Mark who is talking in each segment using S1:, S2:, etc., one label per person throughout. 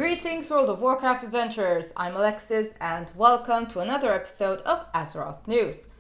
S1: Greetings World of Warcraft adventurers, I'm Alexis and welcome to another episode of Azeroth News.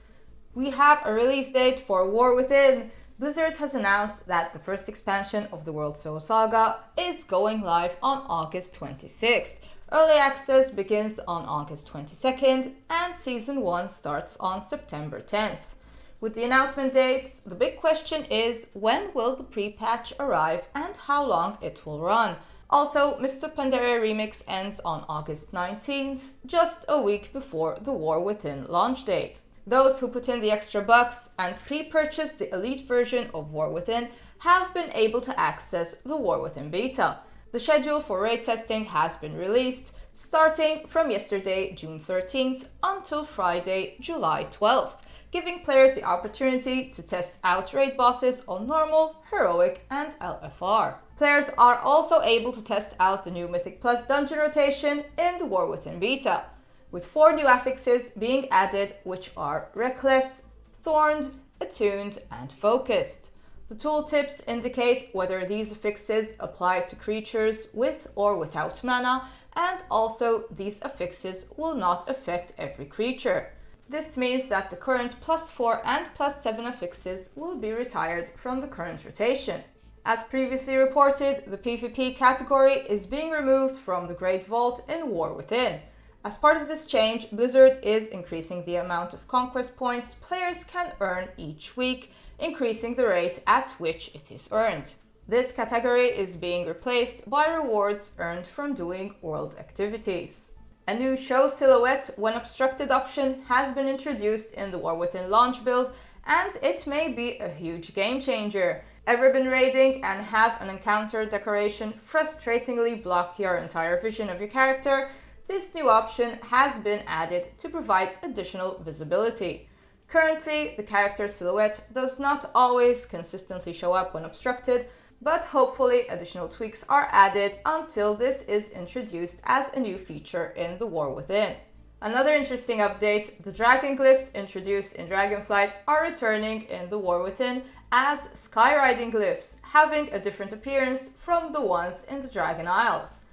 S1: We have a release date for War Within. Blizzard has announced that the first expansion of the World Soul Saga is going live on August 26th. Early access begins on August 22nd and Season 1 starts on September 10th. With the announcement dates, the big question is when will the pre-patch arrive and how long it will run. Also, Mists of Pandaria Remix ends on August 19th, just a week before the War Within launch date. Those who put in the extra bucks and pre-purchased the elite version of War Within have been able to access the War Within beta. The schedule for raid testing has been released, starting from yesterday, June 13th, until Friday, July 12th, giving players the opportunity to test out raid bosses on normal, heroic, and LFR. Players are also able to test out the new Mythic Plus dungeon rotation in the War Within beta, with 4 new affixes being added, which are Reckless, Thorned, Attuned, and Focused. The tooltips indicate whether these affixes apply to creatures with or without mana, and also these affixes will not affect every creature. This means that the current +4 and +7 affixes will be retired from the current rotation. As previously reported, the PvP category is being removed from the Great Vault in War Within. As part of this change, Blizzard is increasing the amount of Conquest points players can earn each week, increasing the rate at which it is earned. This category is being replaced by rewards earned from doing world activities. A new Show Silhouette when Obstructed option has been introduced in the War Within launch build, and it may be a huge game changer. Ever been raiding and have an encounter decoration frustratingly block your entire vision of your character? This new option has been added to provide additional visibility. Currently, the character silhouette does not always consistently show up when obstructed, but hopefully additional tweaks are added until this is introduced as a new feature in the War Within. Another interesting update, the Dragon Glyphs introduced in Dragonflight are returning in the War Within as Skyriding Glyphs, having a different appearance from the ones in the Dragon Isles.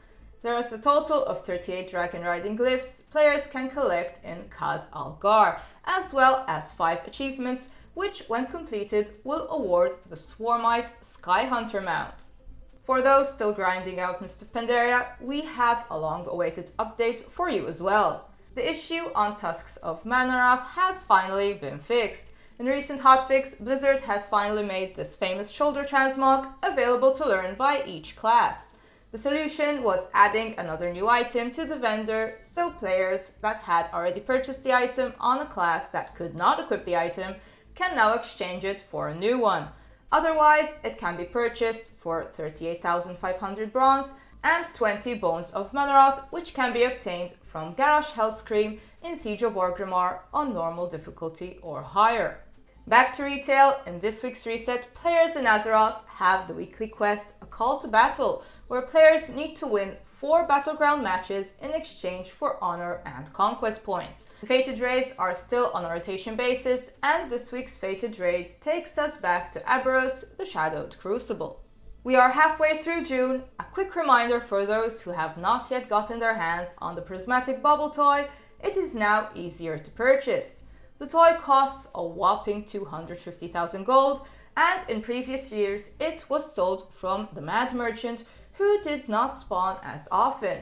S1: There is a total of 38 Dragon Riding Glyphs players can collect in Khaz Algar, as well as 5 achievements, which when completed will award the Swarmite Sky Hunter mount. For those still grinding out Mists of Pandaria, we have a long-awaited update for you as well. The issue on Tusks of Mannaroth has finally been fixed. In recent hotfix, Blizzard has finally made this famous shoulder transmog available to learn by each class. The solution was adding another new item to the vendor, so players that had already purchased the item on a class that could not equip the item can now exchange it for a new one. Otherwise, it can be purchased for 38,500 bronze and 20 Bones of Mannaroth, which can be obtained from Garrosh Hellscream in Siege of Orgrimmar on normal difficulty or higher. Back to retail, in this week's reset, players in Azeroth have the weekly quest A Call to Battle, where players need to win 4 battleground matches in exchange for honor and conquest points. The fated raids are still on a rotation basis, and this week's fated raid takes us back to Aberrus, the Shadowed Crucible. We are halfway through June. A quick reminder for those who have not yet gotten their hands on the Prismatic Bauble Toy, it is now easier to purchase. The toy costs a whopping 250,000 gold, and in previous years it was sold from the Mad Merchant, who did not spawn as often.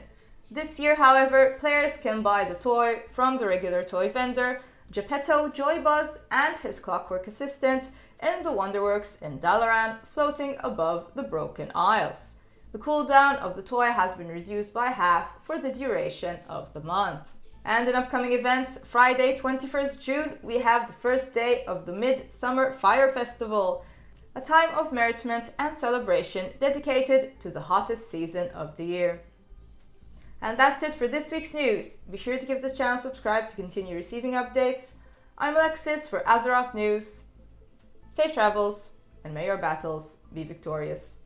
S1: This year, however, players can buy the toy from the regular toy vendor, Geppetto Joybuzz and his clockwork assistant in the Wonderworks in Dalaran, floating above the Broken Isles. The cooldown of the toy has been reduced by half for the duration of the month. And in upcoming events, Friday 21st June, we have the first day of the Midsummer Fire Festival, a time of merriment and celebration dedicated to the hottest season of the year. And that's it for this week's news. Be sure to give this channel a subscribe to continue receiving updates. I'm Alexis for Azeroth News. Safe travels, and may your battles be victorious.